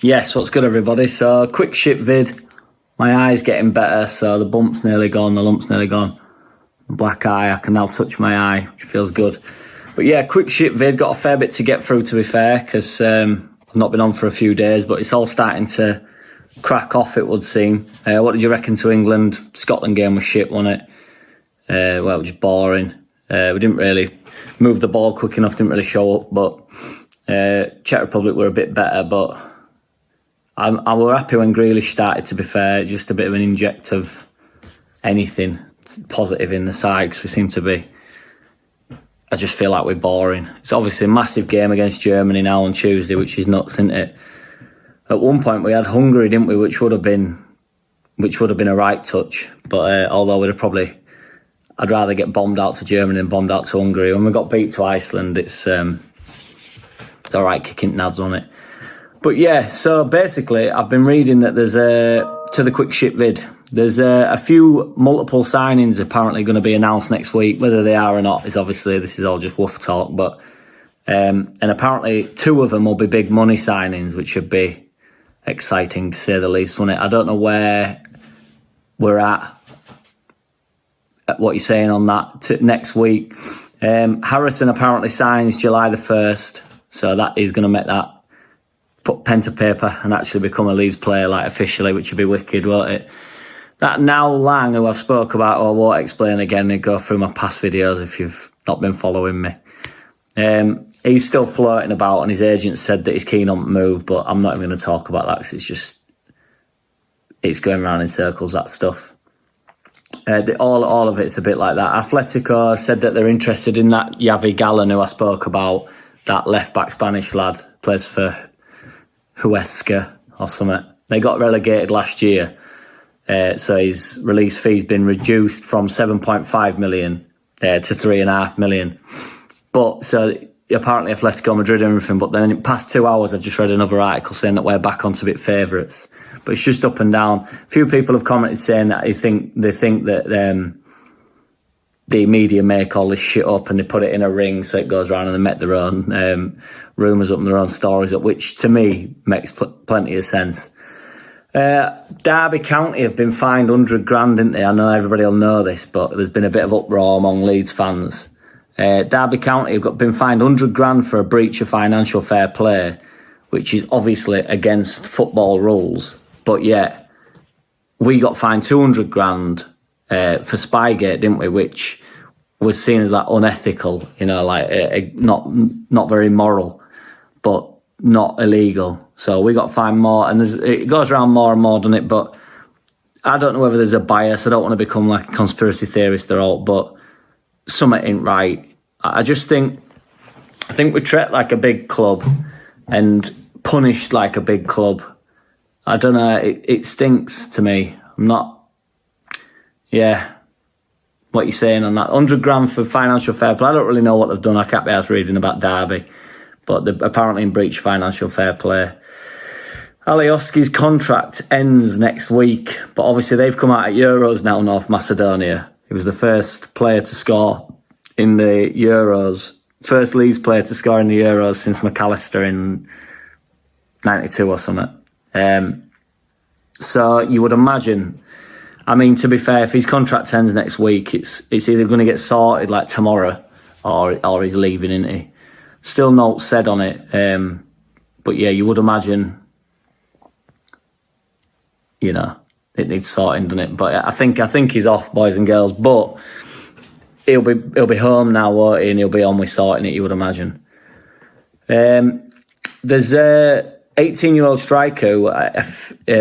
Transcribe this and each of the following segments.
Yes, what's good everybody? So, quick ship vid. My eye's getting better, so the bump's nearly gone, the lump's nearly gone. The black eye, I can now touch my eye, which feels good. But yeah, quick ship vid, got a fair bit to get through to be fair, because I've not been on for a few days, but it's all starting to crack off, it would seem. What did you reckon to England? Scotland game was shit, wasn't it? Well, it was just boring. We didn't really move the ball quick enough, didn't really show up, but Czech Republic were a bit better, but I were happy when Grealish started, to be fair. Just a bit of an inject of anything positive in the side, because we seem to be, I just feel like we're boring. It's obviously a massive game against Germany now on Tuesday, which is nuts, isn't it? At one point we had Hungary, didn't we, which would have been a right touch, but although we'd have probably, I'd rather get bombed out to Germany than bombed out to Hungary. When we got beat to Iceland, it's alright kicking nads on it. But yeah, so basically, I've been reading that there's to the quick ship vid, there's a few multiple signings apparently going to be announced next week. Whether they are or not is obviously, this is all just woof talk, but and apparently 2 of them will be big money signings, which should be exciting to say the least, won't it? I don't know where we're at what you're saying on that next week. Harrison apparently signs July the 1st, so that is going to make that put pen to paper and actually become a Leeds player, like officially, which would be wicked, won't it? That Now Lang, who I've spoke about, or I won't explain again and go through my past videos if you've not been following me. He's still floating about, and his agent said that he's keen on the move, but I'm not even going to talk about that because it's going around in circles, that stuff. All of it's a bit like that. Atletico said that they're interested in that Javi Gallen, who I spoke about, that left-back Spanish lad, plays for Huesca or something. They got relegated last year, so his release fee's been reduced from 7.5 million to 3.5 million. But so apparently Atletico Madrid and everything, but then in the past 2 hours I've just read another article saying that we're back onto bit favourites. But it's just up and down. A few people have commented saying that they think that the media make all this shit up and they put it in a ring so it goes around and they make their own rumours up and their own stories up, which to me makes plenty of sense. Derby County have been fined 100 grand, didn't they? I know everybody will know this, but there's been a bit of uproar among Leeds fans. Derby County have been fined 100 grand for a breach of financial fair play, which is obviously against football rules, but yet we got fined 200 grand for Spygate, didn't we? Which was seen as like unethical, you know, like not very moral, but not illegal. So we got fined more, and it goes around more and more, doesn't it? But I don't know whether there's a bias. I don't want to become like a conspiracy theorist or all, but something ain't right. I think we treat like a big club and punished like a big club. I don't know. It stinks to me. I'm not. Yeah, what you're saying on that. 100 grand for financial fair play. I don't really know what they've done. I can't be asked reading about Derby, but they're apparently in breach of financial fair play. Alioksi's contract ends next week, but obviously they've come out at Euros now, North Macedonia. He was the first player to score in the Euros, first Leeds player to score in the Euros since McAllister in 92 or something. So you would imagine, I mean, to be fair, if his contract ends next week, it's either going to get sorted like tomorrow or he's leaving, isn't he? Still no said on it. But yeah, you would imagine, you know, it needs sorting, doesn't it? But I think he's off, boys and girls. But he'll be home now, won't he? And he'll be on with sorting it, you would imagine. There's a 18-year-old striker who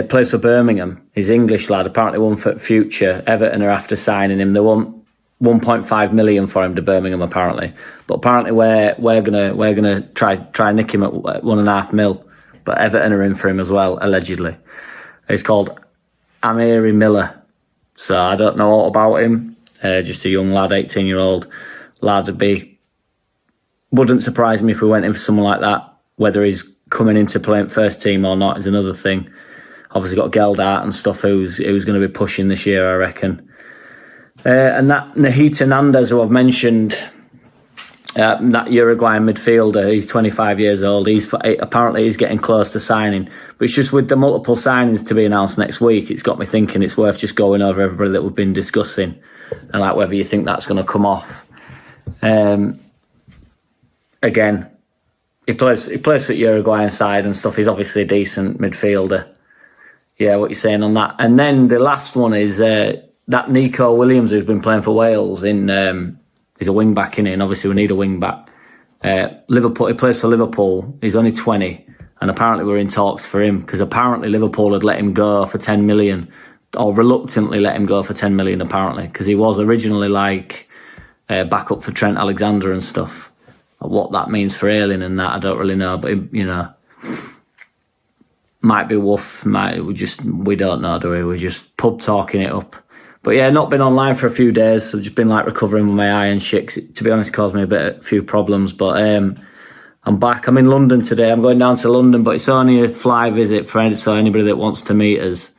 plays for Birmingham. He's English lad, apparently won for Future. Everton are after signing him. They want 1.5 million for him to Birmingham, apparently. But apparently we're gonna try nick him at 1.5 mil. But Everton are in for him as well, allegedly. He's called Amiri Miller. So I don't know all about him. Just a young lad, 18-year-old lad. Wouldn't surprise me if we went in for someone like that. Whether he's coming into playing first team or not is another thing. Obviously got Geldart and stuff who's going to be pushing this year, I reckon. And that Nahita Nandez, who I've mentioned that Uruguayan midfielder. He's 25 years old. Apparently he's getting close to signing. But it's just with the multiple signings to be announced next week, it's got me thinking it's worth just going over everybody that we've been discussing and like whether you think that's going to come off. Again, he plays for Uruguayan side and stuff. He's obviously a decent midfielder. Yeah, what you're saying on that. And then the last one is that Nico Williams, who's been playing for Wales he's a wing back in it, and obviously we need a wing back. Liverpool, he plays for Liverpool. He's only 20, and apparently we're in talks for him because apparently Liverpool had let him go for 10 million, or reluctantly let him go for 10 million apparently, because he was originally like backup for Trent Alexander and stuff. What that means for Ayling and that, I don't really know, but might be woof. We don't know, do we? We're just pub talking it up. But yeah, not been online for a few days. So I've just been like recovering with my eye and shit. 'Cause it, to be honest, caused me a few problems. But I'm back. I'm in London today. I'm going down to London, but it's only a fly visit for anybody that wants to meet us.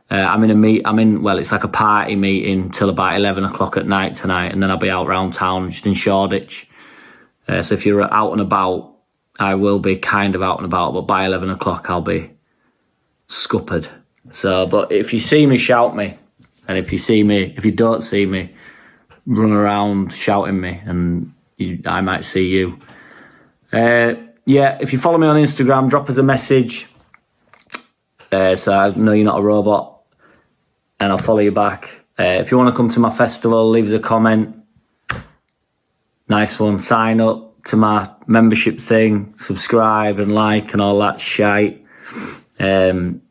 It's like a party meeting till about 11 o'clock at night tonight, and then I'll be out around town, just in Shoreditch. So if you're out and about, I will be kind of out and about, but by 11 o'clock I'll be scuppered. So, but if you see me, shout me. And if you don't see me, run around shouting me, and I might see you. If you follow me on Instagram, drop us a message. So I know you're not a robot, and I'll follow you back. If you want to come to my festival, leave us a comment. Nice one. Sign up to my membership thing, subscribe and like and all that shite. That's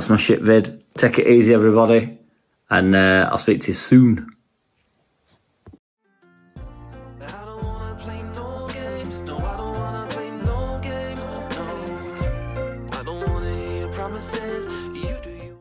my shit vid. Take it easy, everybody, and I'll speak to you soon. Promises